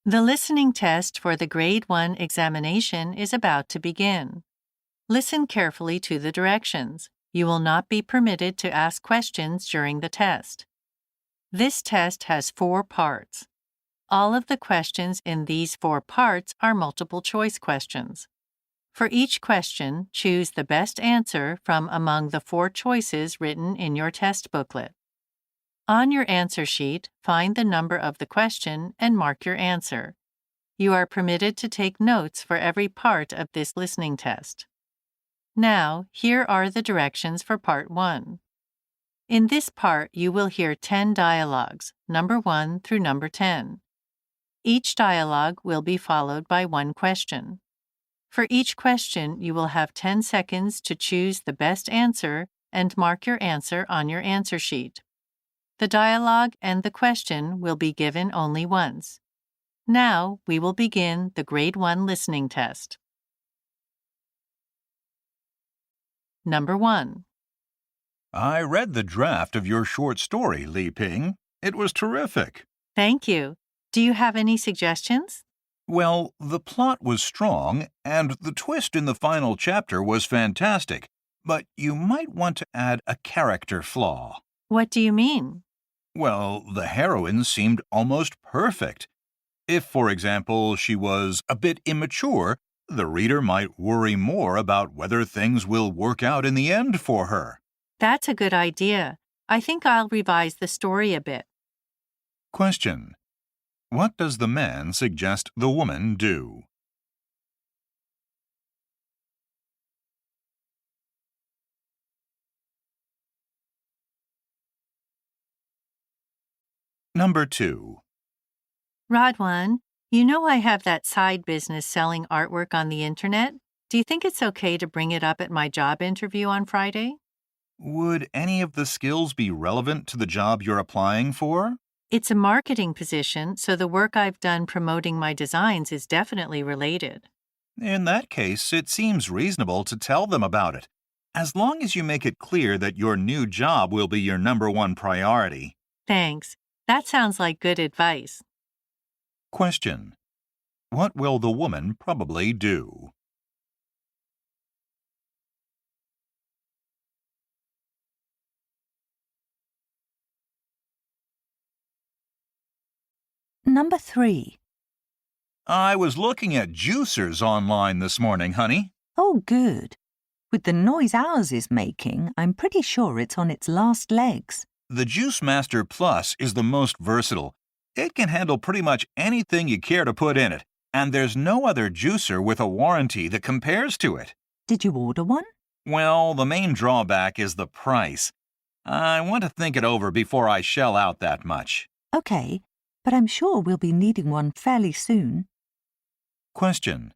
The listening test for the Grade 1 examination is about to begin. Listen carefully to the directions. You will not be permitted to ask questions during the test. This test has 4 parts. All of the questions in these 4 parts are multiple choice questions. For each question, choose the best answer from among the 4 choices written in your test booklet. On your answer sheet, find the number of the question and mark your answer. You are permitted to take notes for every part of this listening test. Now, here are the directions for Part 1. In this part, you will hear 10 dialogues, number 1 through number 10. Each dialogue will be followed by 1 question. For each question, you will have 10 seconds to choose the best answer and mark your answer on your answer sheet. The dialogue and the question will be given only once. Now, we will begin the Grade 1 listening test. Number 1. I read the draft of your short story, Li Ping. It was terrific. Thank you. Do you have any suggestions? Well, the plot was strong, and the twist in the final chapter was fantastic, but you might want to add a character flaw. What do you mean? Well, the heroine seemed almost perfect. If, for example, she was a bit immature, the reader might worry more about whether things will work out in the end for her. That's a good idea. I think I'll revise the story a bit. Question. What does the man suggest the woman do? Number 2. Rodwan, you know I have that side business selling artwork on the internet. Do you think it's okay to bring it up at my job interview on Friday? Would any of the skills be relevant to the job you're applying for? It's a marketing position, so the work I've done promoting my designs is definitely related. In that case, it seems reasonable to tell them about it, as long as you make it clear that your new job will be your number 1 priority. Thanks. That sounds like good advice. Question. What will the woman probably do? Number 3. I was looking at juicers online this morning, honey. Oh, good. With the noise ours is making, I'm pretty sure it's on its last legs. The JuiceMaster Plus is the most versatile. It can handle pretty much anything you care to put in it, and there's no other juicer with a warranty that compares to it. Did you order one? Well, the main drawback is the price. I want to think it over before I shell out that much. Okay, but I'm sure we'll be needing one fairly soon. Question.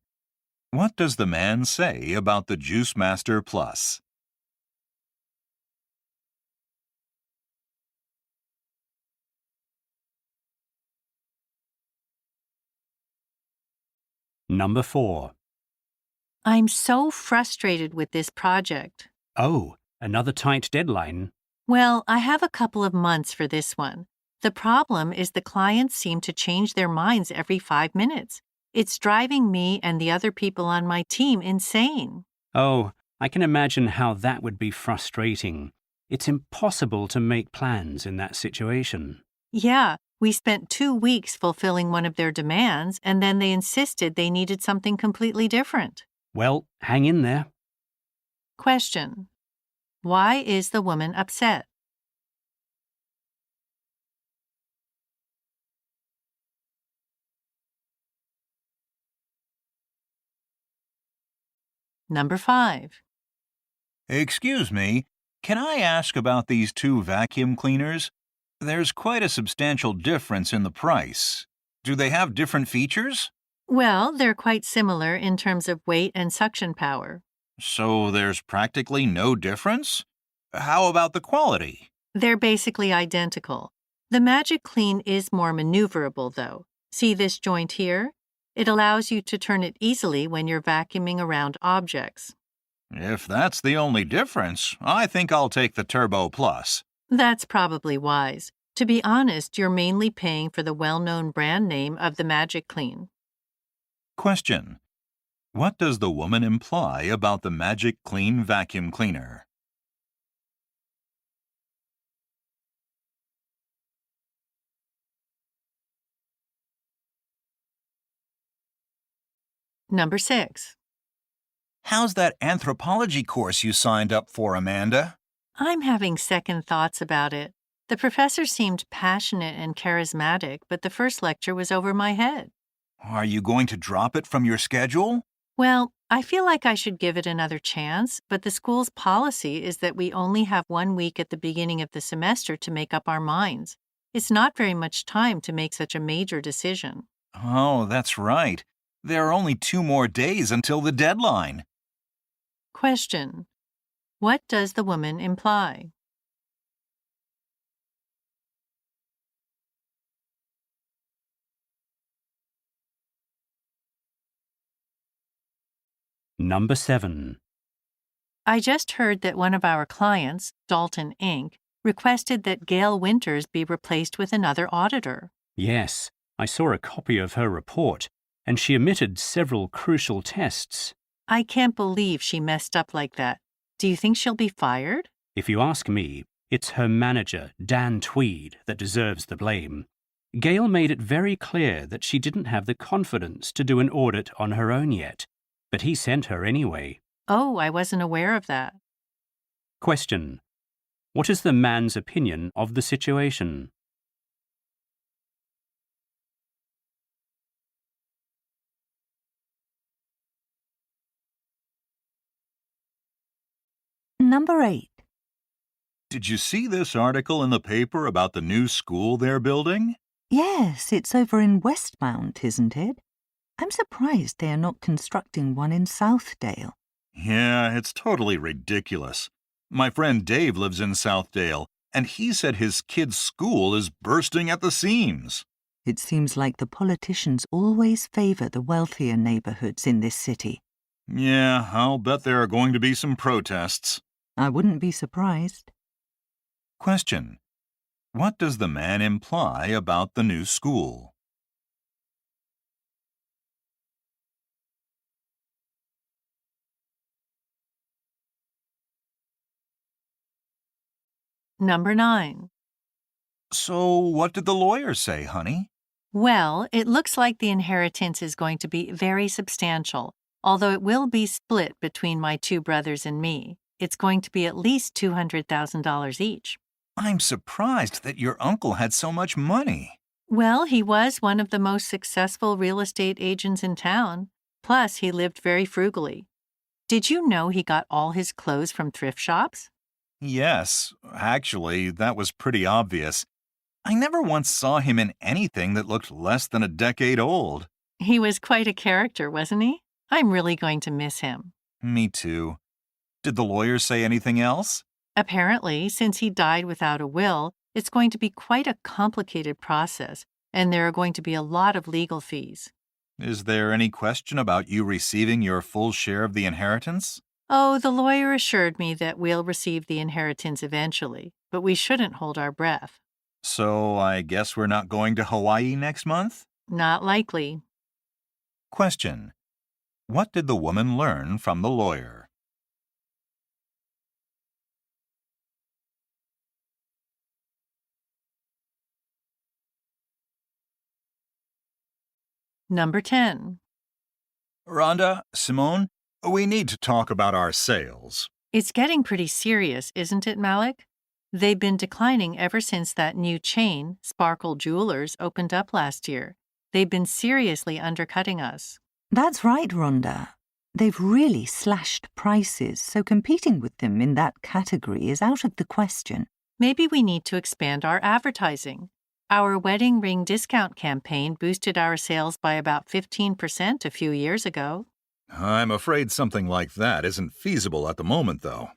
What does the man say about the JuiceMaster Plus? Number 4. I'm so frustrated with this project. Oh, another tight deadline. Well, I have a couple of months for this one. The problem is the clients seem to change their minds every 5 minutes. It's driving me and the other people on my team insane. Oh, I can imagine how that would be frustrating. It's impossible to make plans in that situation. Yeah, we spent 2 weeks fulfilling one of their demands, and then they insisted they needed something completely different. Well, hang in there. Question. Why is the woman upset? Number 5. Excuse me, can I ask about these 2 vacuum cleaners? There's quite a substantial difference in the price. Do they have different features? Well, they're quite similar in terms of weight and suction power. So there's practically no difference? How about the quality? They're basically identical. The Magic Clean is more maneuverable, though. See this joint here? It allows you to turn it easily when you're vacuuming around objects. If that's the only difference, I think I'll take the Turbo Plus. That's probably wise. To be honest, you're mainly paying for the well-known brand name of the Magic Clean. Question. What does the woman imply about the Magic Clean vacuum cleaner? Number 6. How's that anthropology course you signed up for, Amanda? I'm having second thoughts about it. The professor seemed passionate and charismatic, but the first lecture was over my head. Are you going to drop it from your schedule? Well, I feel like I should give it another chance, but the school's policy is that we only have 1 week at the beginning of the semester to make up our minds. It's not very much time to make such a major decision. Oh, that's right. There are only 2 more days until the deadline. Question. What does the woman imply? Number 7. I just heard that one of our clients, Dalton Inc., requested that Gail Winters be replaced with another auditor. Yes, I saw a copy of her report, and she omitted several crucial tests. I can't believe she messed up like that. Do you think she'll be fired? If you ask me, it's her manager, Dan Tweed, that deserves the blame. Gail made it very clear that she didn't have the confidence to do an audit on her own yet, but he sent her anyway. Oh, I wasn't aware of that. Question. What is the man's opinion of the situation? Number 8. Did you see this article in the paper about the new school they're building? Yes, it's over in Westmount, isn't it? I'm surprised they are not constructing one in Southdale. Yeah, it's totally ridiculous. My friend Dave lives in Southdale, and he said his kid's school is bursting at the seams. It seems like the politicians always favor the wealthier neighborhoods in this city. Yeah, I'll bet there are going to be some protests. I wouldn't be surprised. Question. What does the man imply about the new school? Number 9. So, what did the lawyer say, honey? Well, it looks like the inheritance is going to be very substantial, although it will be split between my 2 brothers and me. It's going to be at least $200,000 each. I'm surprised that your uncle had so much money. Well, he was one of the most successful real estate agents in town. Plus, he lived very frugally. Did you know he got all his clothes from thrift shops? Yes, actually, that was pretty obvious. I never once saw him in anything that looked less than a decade old. He was quite a character, wasn't he? I'm really going to miss him. Me too. Did the lawyer say anything else? Apparently, since he died without a will, it's going to be quite a complicated process, and there are going to be a lot of legal fees. Is there any question about you receiving your full share of the inheritance? Oh, the lawyer assured me that we'll receive the inheritance eventually, but we shouldn't hold our breath. So I guess we're not going to Hawaii next month? Not likely. Question. What did the woman learn from the lawyer? Number 10. Rhonda, Simone, we need to talk about our sales. It's getting pretty serious, isn't it, Malik? They've been declining ever since that new chain, Sparkle Jewelers, opened up last year. They've been seriously undercutting us. That's right, Rhonda. They've really slashed prices, so competing with them in that category is out of the question. Maybe we need to expand our advertising. Our wedding ring discount campaign boosted our sales by about 15% a few years ago. I'm afraid something like that isn't feasible at the moment, though.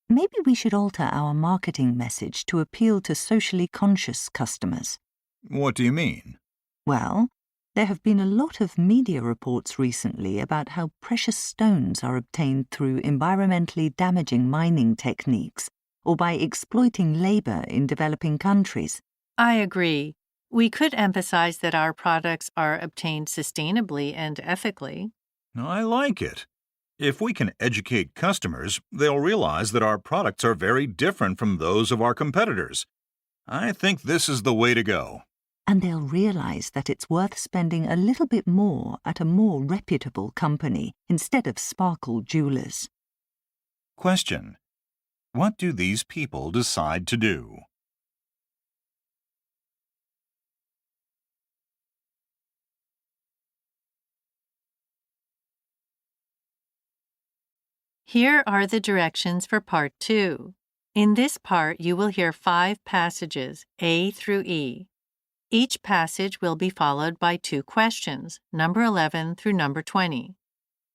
Maybe we should alter our marketing message to appeal to socially conscious customers. What do you mean? Well, there have been a lot of media reports recently about how precious stones are obtained through environmentally damaging mining techniques or by exploiting labor in developing countries. I agree. We could emphasize that our products are obtained sustainably and ethically. I like it. If we can educate customers, they'll realize that our products are very different from those of our competitors. I think this is the way to go. And they'll realize that it's worth spending a little bit more at a more reputable company instead of Sparkle Jewelers. Question: what do these people decide to do? Here are the directions for Part 2. In this part, you will hear 5 passages, A through E. Each passage will be followed by 2 questions, number 11 through number 20.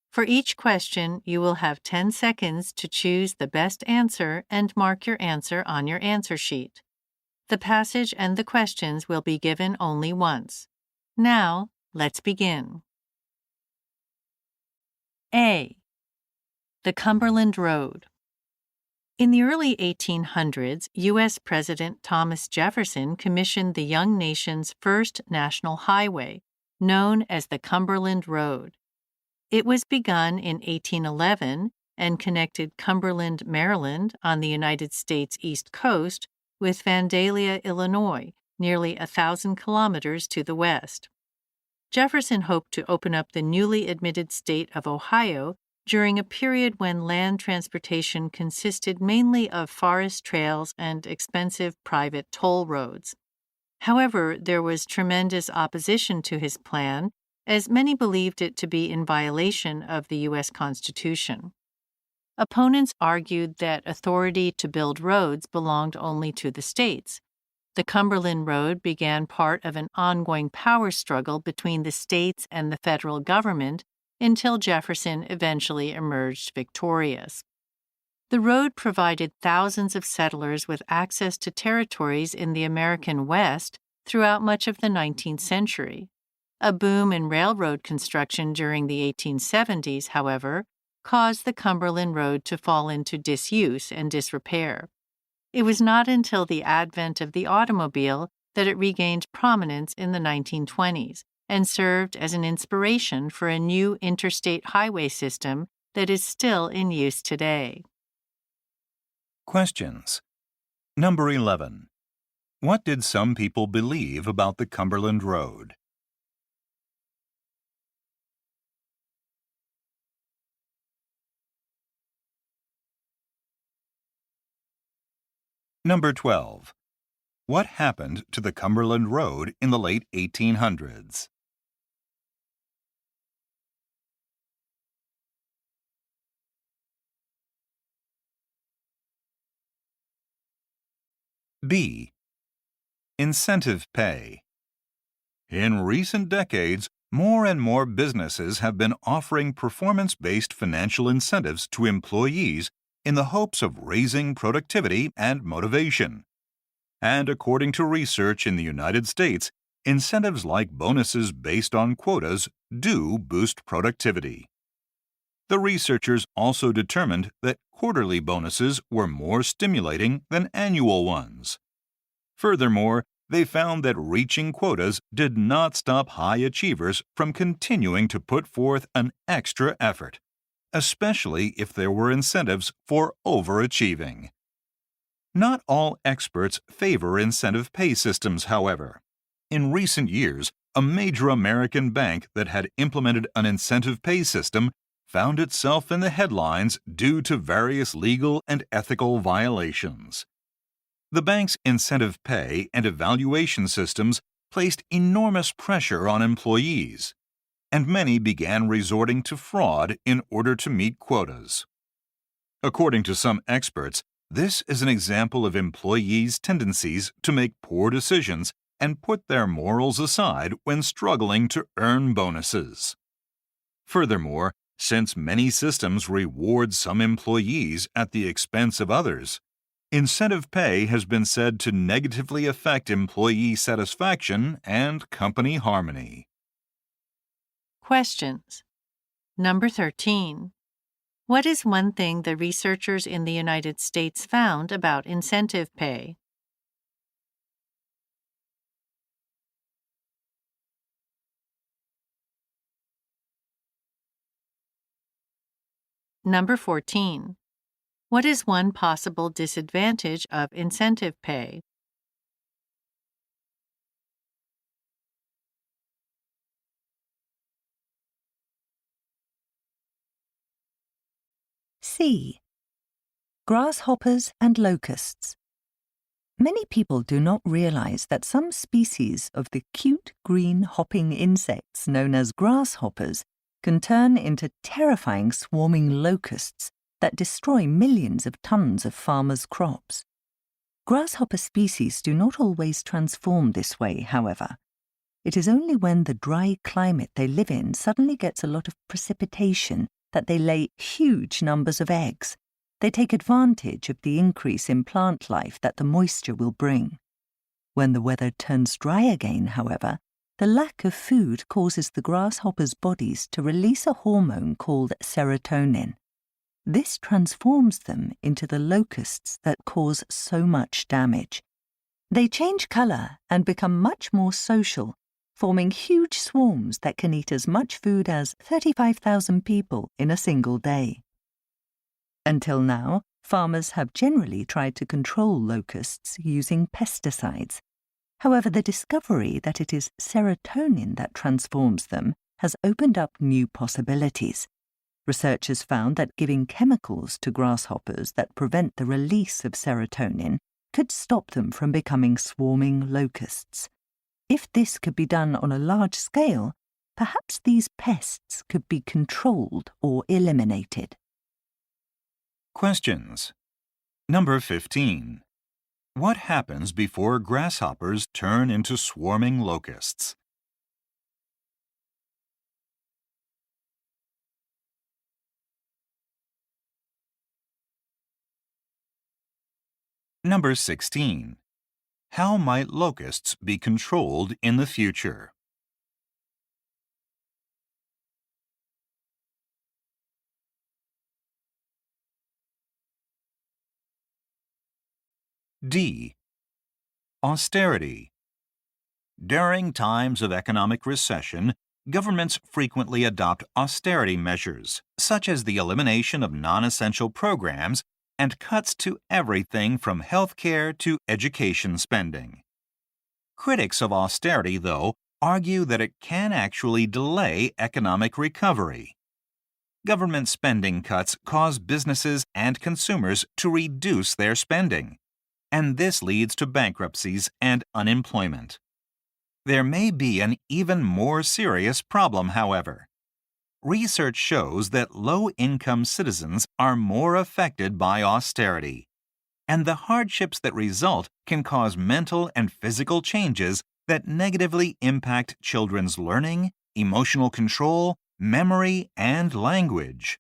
For each question, you will have 10 seconds to choose the best answer and mark your answer on your answer sheet. The passage and the questions will be given only once. Now, let's begin. A. The Cumberland Road. In the early 1800s, U.S. President Thomas Jefferson commissioned the young nation's first national highway, known as the Cumberland Road. It was begun in 1811 and connected Cumberland, Maryland, on the United States East Coast, with Vandalia, Illinois, nearly 1,000 kilometers to the west. Jefferson hoped to open up the newly admitted state of Ohio during a period when land transportation consisted mainly of forest trails and expensive private toll roads. However, there was tremendous opposition to his plan, as many believed it to be in violation of the U.S. Constitution. Opponents argued that authority to build roads belonged only to the states. The Cumberland Road began part of an ongoing power struggle between the states and the federal government until Jefferson eventually emerged victorious. The road provided thousands of settlers with access to territories in the American West throughout much of the 19th century. A boom in railroad construction during the 1870s, however, caused the Cumberland Road to fall into disuse and disrepair. It was not until the advent of the automobile that it regained prominence in the 1920s and served as an inspiration for a new interstate highway system that is still in use today. Questions. Number 11. What did some people believe about the Cumberland Road? Number 12. What happened to the Cumberland Road in the late 1800s? B. Incentive pay. In recent decades, more and more businesses have been offering performance-based financial incentives to employees in the hopes of raising productivity and motivation. And according to research in the United States, incentives like bonuses based on quotas do boost productivity. The researchers also determined that quarterly bonuses were more stimulating than annual ones. Furthermore, they found that reaching quotas did not stop high achievers from continuing to put forth an extra effort, especially if there were incentives for overachieving. Not all experts favor incentive pay systems, however. In recent years, a major American bank that had implemented an incentive pay system found itself in the headlines due to various legal and ethical violations. The bank's incentive pay and evaluation systems placed enormous pressure on employees, and many began resorting to fraud in order to meet quotas. According to some experts, this is an example of employees' tendencies to make poor decisions and put their morals aside when struggling to earn bonuses. Furthermore, since many systems reward some employees at the expense of others, incentive pay has been said to negatively affect employee satisfaction and company harmony. Questions. Number 13. What is one thing the researchers in the United States found about incentive pay? Number 14. What is one possible disadvantage of incentive pay? C. Grasshoppers and locusts. Many people do not realize that some species of the cute green hopping insects known as grasshoppers can turn into terrifying swarming locusts that destroy millions of tons of farmers' crops. Grasshopper species do not always transform this way, however. It is only when the dry climate they live in suddenly gets a lot of precipitation that they lay huge numbers of eggs. They take advantage of the increase in plant life that the moisture will bring. When the weather turns dry again, however, the lack of food causes the grasshoppers' bodies to release a hormone called serotonin. This transforms them into the locusts that cause so much damage. They change colour and become much more social, forming huge swarms that can eat as much food as 35,000 people in a single day. Until now, farmers have generally tried to control locusts using pesticides. However, the discovery that it is serotonin that transforms them has opened up new possibilities. Researchers found that giving chemicals to grasshoppers that prevent the release of serotonin could stop them from becoming swarming locusts. If this could be done on a large scale, perhaps these pests could be controlled or eliminated. Questions. Number 15. What happens before grasshoppers turn into swarming locusts? Number 16. How might locusts be controlled in the future? D. Austerity. During times of economic recession, governments frequently adopt austerity measures, such as the elimination of non-essential programs and cuts to everything from healthcare to education spending. Critics of austerity, though, argue that it can actually delay economic recovery. Government spending cuts cause businesses and consumers to reduce their spending, and this leads to bankruptcies and unemployment. There may be an even more serious problem, however. Research shows that low-income citizens are more affected by austerity, and the hardships that result can cause mental and physical changes that negatively impact children's learning, emotional control, memory, and language.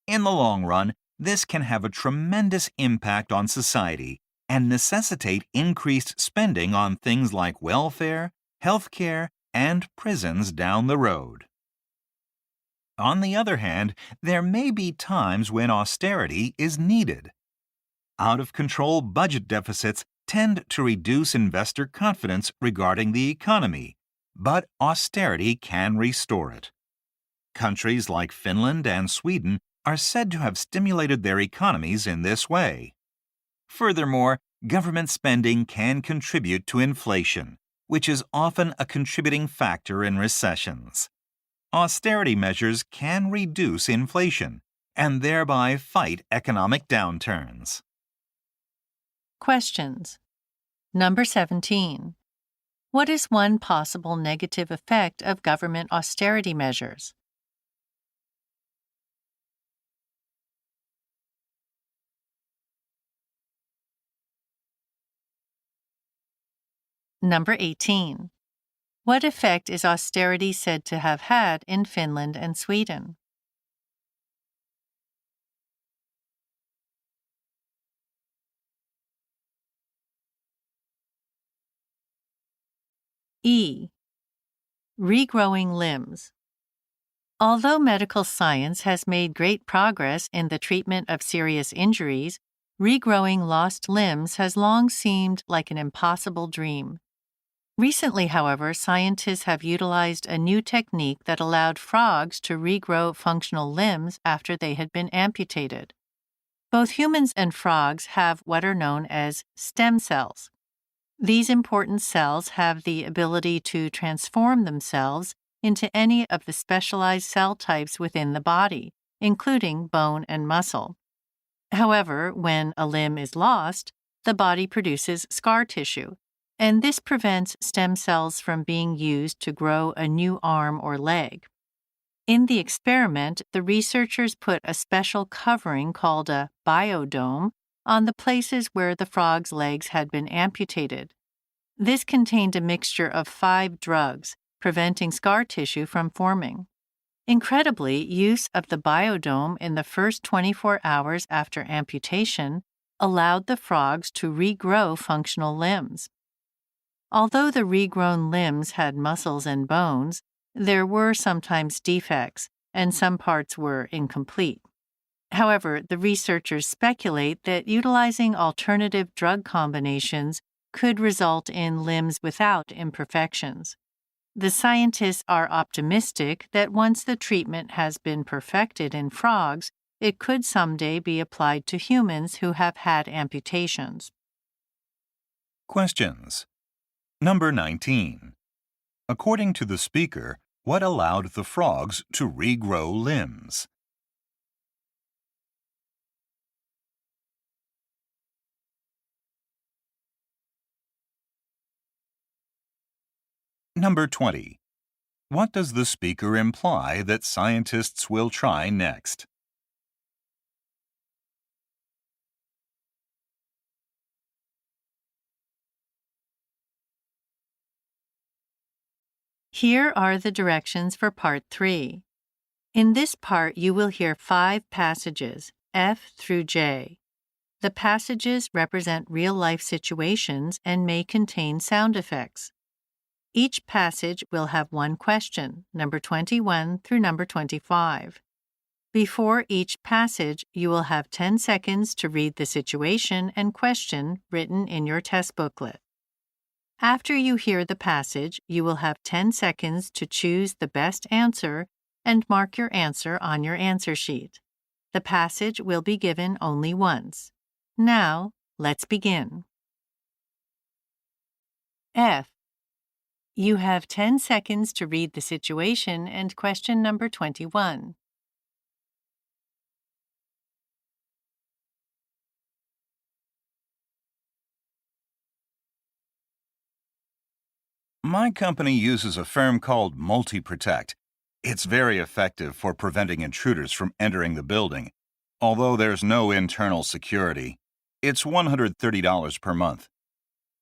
In the long run, this can have a tremendous impact on society and necessitate increased spending on things like welfare, healthcare, and prisons down the road. On the other hand, there may be times when austerity is needed. Out-of-control budget deficits tend to reduce investor confidence regarding the economy, but austerity can restore it. Countries like Finland and Sweden are said to have stimulated their economies in this way. Furthermore, government spending can contribute to inflation, which is often a contributing factor in recessions. Austerity measures can reduce inflation and thereby fight economic downturns. Questions. Number 17. What is one possible negative effect of government austerity measures? Number 18. What effect is austerity said to have had in Finland and Sweden? E. Regrowing limbs. Although medical science has made great progress in the treatment of serious injuries, regrowing lost limbs has long seemed like an impossible dream. Recently, however, scientists have utilized a new technique that allowed frogs to regrow functional limbs after they had been amputated. Both humans and frogs have what are known as stem cells. These important cells have the ability to transform themselves into any of the specialized cell types within the body, including bone and muscle. However, when a limb is lost, the body produces scar tissue, and this prevents stem cells from being used to grow a new arm or leg. In the experiment, the researchers put a special covering called a biodome on the places where the frog's legs had been amputated. This contained a mixture of 5 drugs, preventing scar tissue from forming. Incredibly, use of the biodome in the first 24 hours after amputation allowed the frogs to regrow functional limbs. Although the regrown limbs had muscles and bones, there were sometimes defects, and some parts were incomplete. However, the researchers speculate that utilizing alternative drug combinations could result in limbs without imperfections. The scientists are optimistic that once the treatment has been perfected in frogs, it could someday be applied to humans who have had amputations. Questions. Number 19. According to the speaker, what allowed the frogs to regrow limbs? Number 20. What does the speaker imply that scientists will try next? Here are the directions for Part 3. In this part, you will hear 5 passages, F through J. The passages represent real-life situations and may contain sound effects. Each passage will have 1 question, number 21 through number 25. Before each passage, you will have 10 seconds to read the situation and question written in your test booklet. After you hear the passage, you will have 10 seconds to choose the best answer and mark your answer on your answer sheet. The passage will be given only once. Now, let's begin. F. You have 10 seconds to read the situation and question number 21. My company uses a firm called MultiProtect. It's very effective for preventing intruders from entering the building, although there's no internal security. It's $130 per month.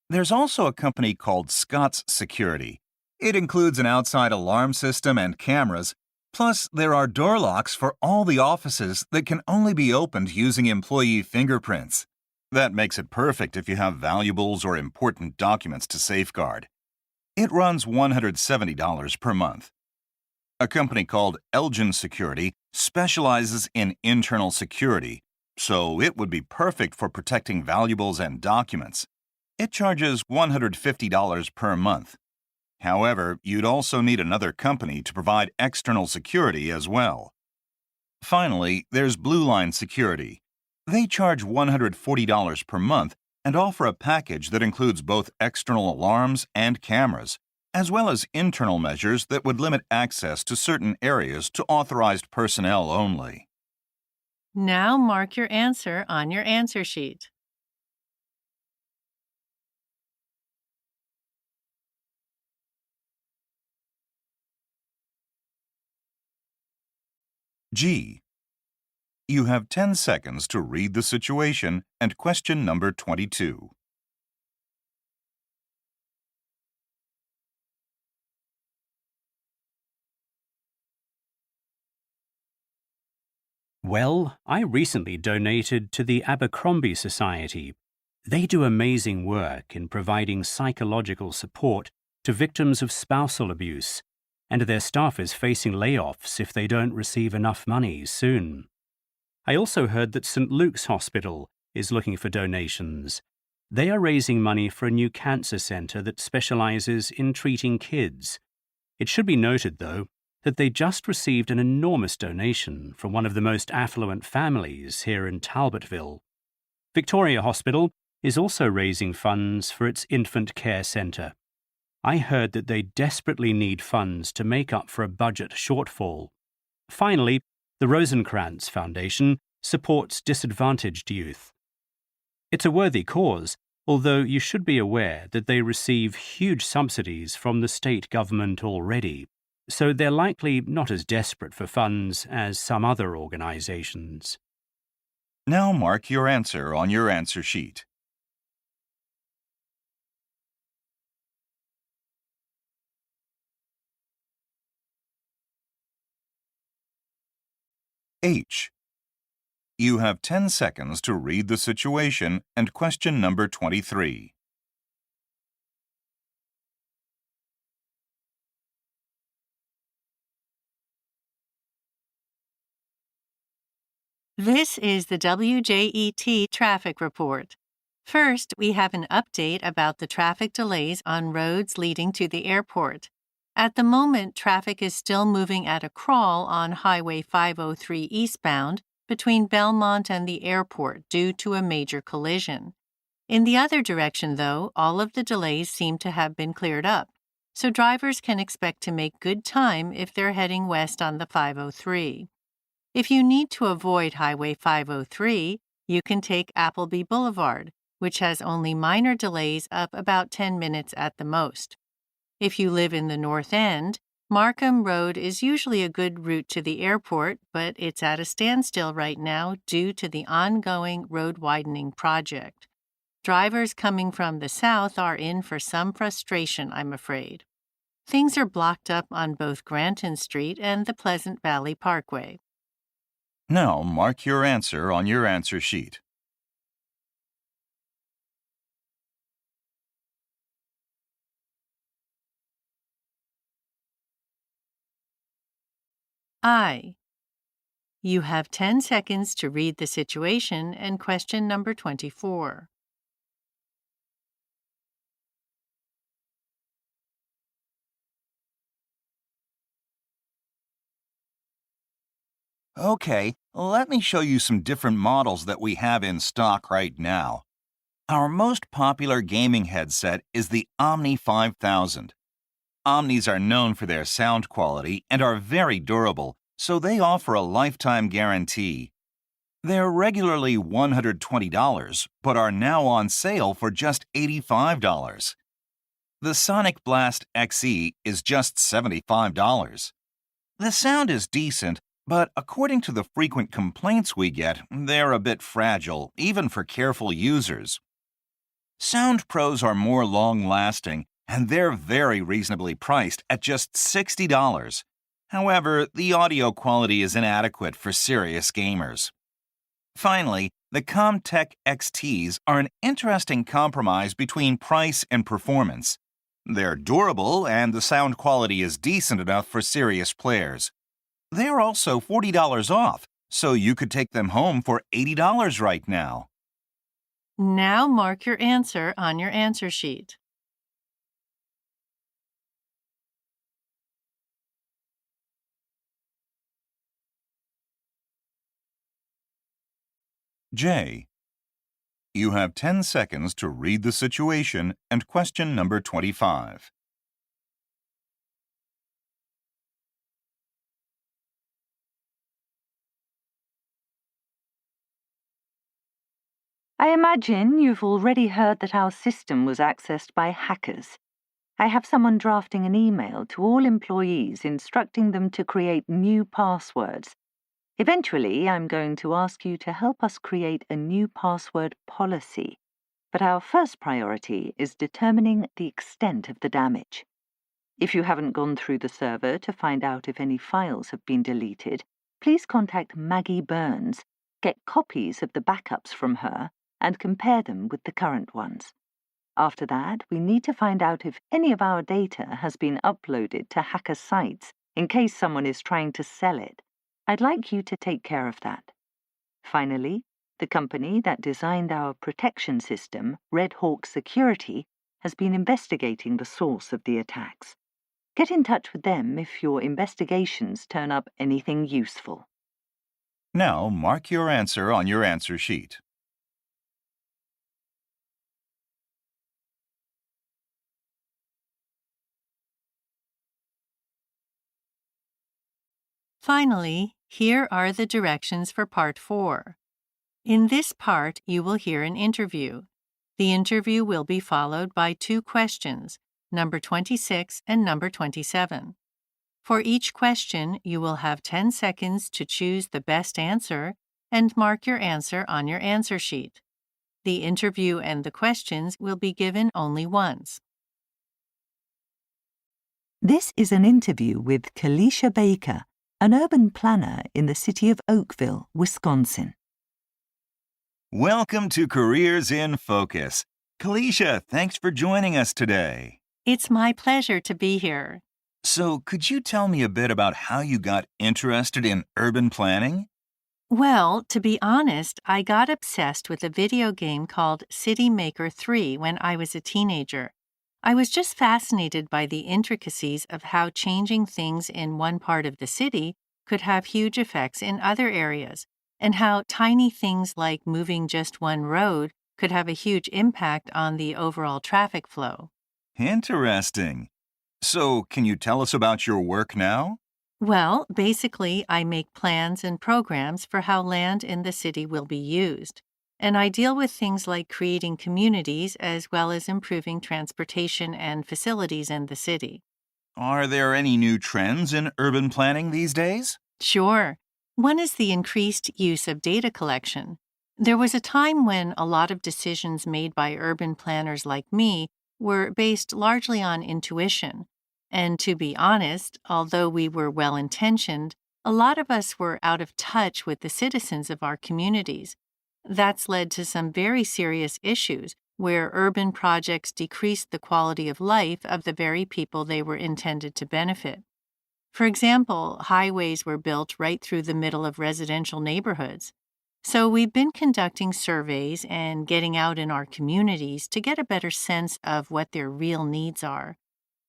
There's also a company called Scott's Security. It includes an outside alarm system and cameras, plus there are door locks for all the offices that can only be opened using employee fingerprints. That makes it perfect if you have valuables or important documents to safeguard. It runs $170 per month. A company called Elgin Security specializes in internal security, so it would be perfect for protecting valuables and documents. It charges $150 per month. However, you'd also need another company to provide external security as well. Finally, there's Blue Line Security. They charge $140 per month and offer a package that includes both external alarms and cameras, as well as internal measures that would limit access to certain areas to authorized personnel only. Now mark your answer on your answer sheet. G. You have 10 seconds to read the situation and question number 22. Well, I recently donated to the Abercrombie Society. They do amazing work in providing psychological support to victims of spousal abuse, and their staff is facing layoffs if they don't receive enough money soon. I also heard that St. Luke's Hospital is looking for donations. They are raising money for a new cancer center that specializes in treating kids. It should be noted, though, that they just received an enormous donation from one of the most affluent families here in Talbotville. Victoria Hospital is also raising funds for its infant care center. I heard that they desperately need funds to make up for a budget shortfall. Finally, the Rosencrantz Foundation supports disadvantaged youth. It's a worthy cause, although you should be aware that they receive huge subsidies from the state government already, so they're likely not as desperate for funds as some other organizations. Now mark your answer on your answer sheet. H. You have 10 seconds to read the situation and question number 23. This is the WJET traffic report. First, we have an update about the traffic delays on roads leading to the airport. At the moment, traffic is still moving at a crawl on Highway 503 eastbound between Belmont and the airport due to a major collision. In the other direction, though, all of the delays seem to have been cleared up, so drivers can expect to make good time if they're heading west on the 503. If you need to avoid Highway 503, you can take Appleby Boulevard, which has only minor delays up about 10 minutes at the most. If you live in the North End, Markham Road is usually a good route to the airport, but it's at a standstill right now due to the ongoing road widening project. Drivers coming from the south are in for some frustration, I'm afraid. Things are blocked up on both Granton Street and the Pleasant Valley Parkway. Now mark your answer on your answer sheet. I. You have 10 seconds to read the situation and question number 24. Okay, let me show you some different models that we have in stock right now. Our most popular gaming headset is the Omni 5000. Omnis are known for their sound quality and are very durable, so they offer a lifetime guarantee. They're regularly $120, but are now on sale for just $85. The Sonic Blast XE is just $75. The sound is decent, but according to the frequent complaints we get, they're a bit fragile, even for careful users. Sound Pros are more long-lasting, and they're very reasonably priced at just $60. However, the audio quality is inadequate for serious gamers. Finally, the Comtech XTs are an interesting compromise between price and performance. They're durable, and the sound quality is decent enough for serious players. They're also $40 off, so you could take them home for $80 right now. Now mark your answer on your answer sheet. J. You have 10 seconds to read the situation and question number 25. I imagine you've already heard that our system was accessed by hackers. I have someone drafting an email to all employees instructing them to create new passwords. Eventually, I'm going to ask you to help us create a new password policy. But our first priority is determining the extent of the damage. If you haven't gone through the server to find out if any files have been deleted, please contact Maggie Burns, get copies of the backups from her, and compare them with the current ones. After that, we need to find out if any of our data has been uploaded to hacker sites in case someone is trying to sell it. I'd like you to take care of that. Finally, The company that designed our protection system, Red Hawk Security, has been investigating the source of the attacks. Get in touch with them if your investigations turn up anything useful. Now, mark your answer on your answer sheet. Finally, here are the directions for Part 4. In this part, you will hear an interview. The interview will be followed by 2 questions, number 26 and number 27. For each question, you will have 10 seconds to choose the best answer and mark your answer on your answer sheet. The interview and the questions will be given only once. This is an interview with Kalisha Baker, an urban planner in the city of Oakville, Wisconsin. Welcome to Careers in Focus. Kalisha, thanks for joining us today. It's my pleasure to be here. So, could you tell me a bit about how you got interested in urban planning? Well, to be honest, I got obsessed with a video game called City Maker 3 when I was a teenager. I was just fascinated by the intricacies of how changing things in one part of the city could have huge effects in other areas, and how tiny things like moving just one road could have a huge impact on the overall traffic flow. Interesting. So, can you tell us about your work now? Well, basically, I make plans and programs for how land in the city will be used. And I deal with things like creating communities as well as improving transportation and facilities in the city. Are there any new trends in urban planning these days? Sure. One is the increased use of data collection. There was a time when a lot of decisions made by urban planners like me were based largely on intuition. And to be honest, although we were well intentioned, a lot of us were out of touch with the citizens of our communities. That's led to some very serious issues where urban projects decreased the quality of life of the very people they were intended to benefit. For example, highways were built right through the middle of residential neighborhoods. So we've been conducting surveys and getting out in our communities to get a better sense of what their real needs are.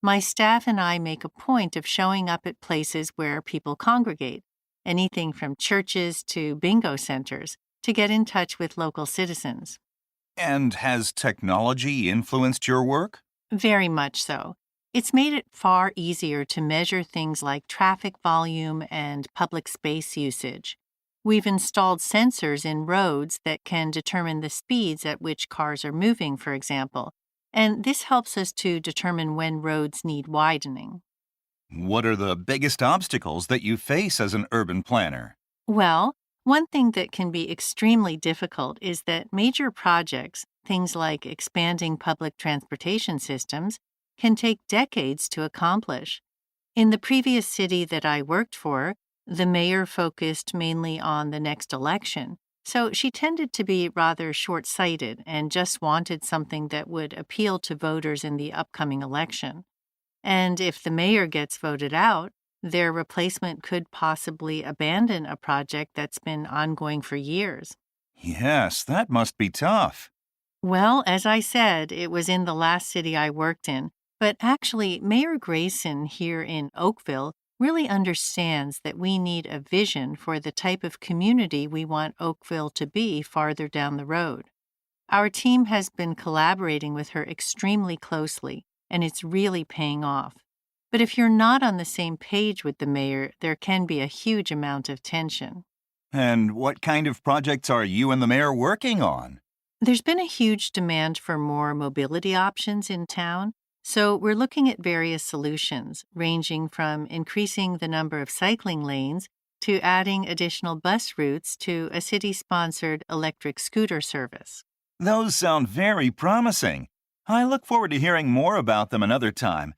My staff and I make a point of showing up at places where people congregate, anything from churches to bingo centers, to get in touch with local citizens. And has technology influenced your work? Very much so. It's made it far easier to measure things like traffic volume and public space usage. We've installed sensors in roads that can determine the speeds at which cars are moving, for example, and this helps us to determine when roads need widening. What are the biggest obstacles that you face as an urban planner? Well, one thing that can be extremely difficult is that major projects, things like expanding public transportation systems, can take decades to accomplish. In the previous city that I worked for, the mayor focused mainly on the next election, so she tended to be rather short-sighted and just wanted something that would appeal to voters in the upcoming election. And if the mayor gets voted out, their replacement could possibly abandon a project that's been ongoing for years. Yes, that must be tough. Well, as I said, it was in the last city I worked in, but actually, Mayor Grayson here in Oakville really understands that we need a vision for the type of community we want Oakville to be farther down the road. Our team has been collaborating with her extremely closely, and it's really paying off. But if you're not on the same page with the mayor, there can be a huge amount of tension. And what kind of projects are you and the mayor working on? There's been a huge demand for more mobility options in town, so we're looking at various solutions, ranging from increasing the number of cycling lanes to adding additional bus routes to a city-sponsored electric scooter service. Those sound very promising. I look forward to hearing more about them another time.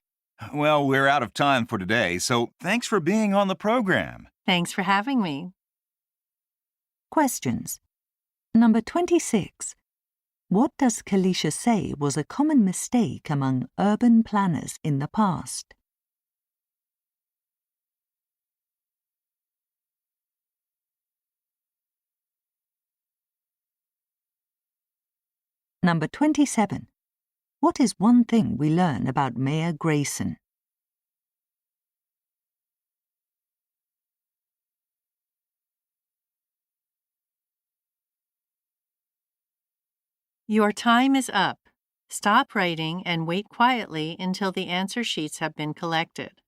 Well, we're out of time for today, so thanks for being on the program. Thanks for having me. Questions. Number 26. What does Kalisha say was a common mistake among urban planners in the past? Number 27. What is one thing we learn about Mayor Grayson? Your time is up. Stop writing and wait quietly until the answer sheets have been collected.